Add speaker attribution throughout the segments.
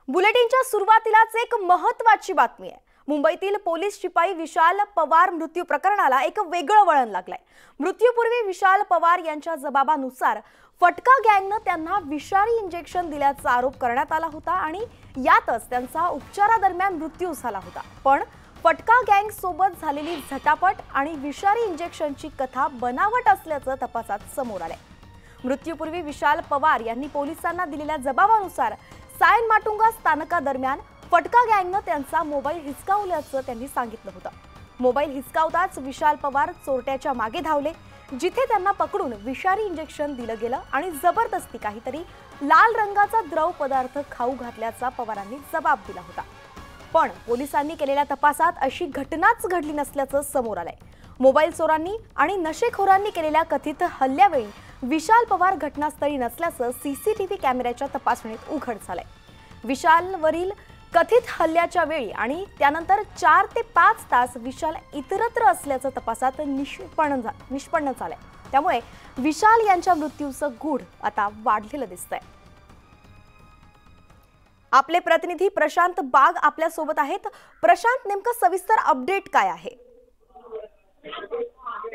Speaker 1: बुलेटिनच्या सुरुवातीलाच एक महत्त्वाची बातमी आहे। मुंबईतील पोलीस शिपाई विशाल पवार मृत्यू प्रकरणाला एक वेगळं वळण लागलंय। मृत्यूपूर्वी विशाल पवार यांच्या जबाबानुसार फटका गँगने त्यांना विषारी इंजेक्शन दिल्याचा आरोप करण्यात आला होता आणि यातच त्यांचा उपचारादरम्यान मृत्यू झाला होता। पण फटका गँग सोबत झालेली झटापट आणि विषारी इंजेक्शनची कथा बनावट असल्याचं तपासात समोर आलंय। मृत्यूपूर्वी विशाल पवार यांनी पोलिसांना दिलेल्या जबाबानुसार सायन माटुंगा स्थानकादरम्यान फटका गँगने त्यांचा मोबाईल हिसकावल्याचं त्यांनी सांगितलं होतं। मोबाईल हिसकावताच विशाल पवार चोरट्याच्या मागे धावले, जिथे त्यांना पकडून विषारी इंजेक्शन दिलं गेलं आणि जबरदस्ती काहीतरी लाल रंगाचा द्रव पदार्थ खाऊ घातल्याचा पवारांनी जबाब दिला होता। पण पोलिसांनी केलेल्या तपासात अशी घटनाच घडली नसल्याचं समोर आलंय। मोबाईल चोरांनी आणि नशेखोरांनी केलेल्या कथित हल्ल्यावेळी विशाल पवार घटनास्थळी नसल्याचं सीसीटीव्ही कॅमेऱ्याच्या तपासणीत उघड झालंय। विशालवरील कथित हल्ल्याच्या वेळी आणि त्यानंतर 4 ते 5 तास विशाल इतरत्र असल्याचं तपासात निष्पन्न झालंय। त्यामुळे विशाल यांच्या मृत्यूचं गूढ आता वाढलेलं दिसतंय। आपले प्रतिनिधी प्रशांत बाग आपल्या सोबत आहेत। प्रशांत, नेमकं सविस्तर अपडेट काय आहे?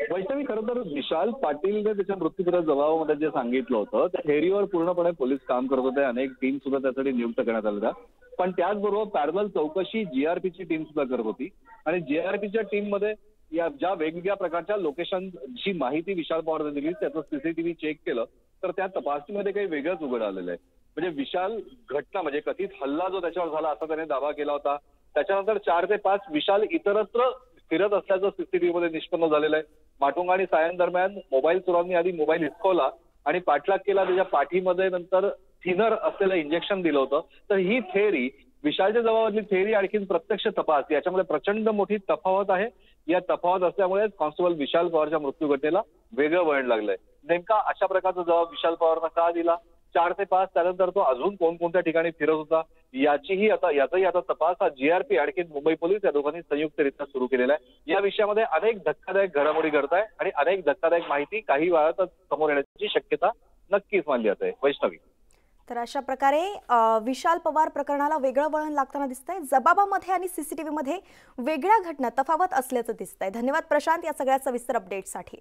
Speaker 2: वैष्णवी, खरं तर विशाल पाटीलने त्याच्या मृत्यूच्या जबाबामध्ये जे सांगितलं होतं त्या थेरीवर पूर्णपणे पोलीस काम करत होते। अनेक टीम सुद्धा त्यासाठी नियुक्त करण्यात आल्या, पण त्याचबरोबर पॅरलल चौकशी जीआरपीची टीम सुद्धा करत होती आणि जीआरपीच्या टीम मध्ये या ज्या वेगवेगळ्या प्रकारच्या लोकेशनची माहिती विशाल पवारने दिली त्याचं सीसीटीव्ही चेक केलं तर त्या तपासणीमध्ये काही वेगळंच उघड आलेलं आहे। म्हणजे विशाल घटना म्हणजे कथित हल्ला जो त्याच्यावर झाला असा त्याने दावा केला होता, त्याच्यानंतर 4 ते 5 विशाल इतरत्र फिरत असल्याचं सीसीटीव्ही मध्ये निष्पन्न झालेलं आहे। माटुंगा आणि सायन दरम्यान मोबाईल चोरांनी आधी मोबाईल हिसकावला आणि पाठलाग केला, त्याच्या पाठीमध्ये नंतर थिनर असलेलं इंजेक्शन दिलं होतं। तर ही थेअरी, विशालच्या जबाबातली थेअरी आणखी प्रत्यक्ष तपास याच्यामध्ये प्रचंड मोठी तफावत आहे। या तफावत असल्यामुळे कॉन्स्टेबल विशाल पवारच्या मृत्यू घटनेला वेगळं वळण लागलंय। नेमका अशा प्रकारचा जबाब विशाल पवारनं का दिला, 4 ते 5 त्यानंतर तो अजून कोणकोणत्या ठिकाणी फिरत होता, याचाही आता तपास हा जीआरपी आणखी मुंबई पोलीस या दोघांनी संयुक्तरित्या सुरू केलेला आहे। या विषयामध्ये अनेक धक्कादायक घडामोडी घडत आहे आणि अनेक धक्कादायक माहिती काही वेळातच समोर येण्याची शक्यता नक्कीच मानली जाते। वैष्णवी,
Speaker 1: तर अशा प्रकारे विशाल पवार प्रकरणाला वेगळं वळण लागताना दिसतंय। जबाबामध्ये आणि सीसीटीव्ही मध्ये वेगळ्या घटना तफावत असल्याचं दिसतंय। धन्यवाद प्रशांत या सगळ्या सविस्तर अपडेटसाठी।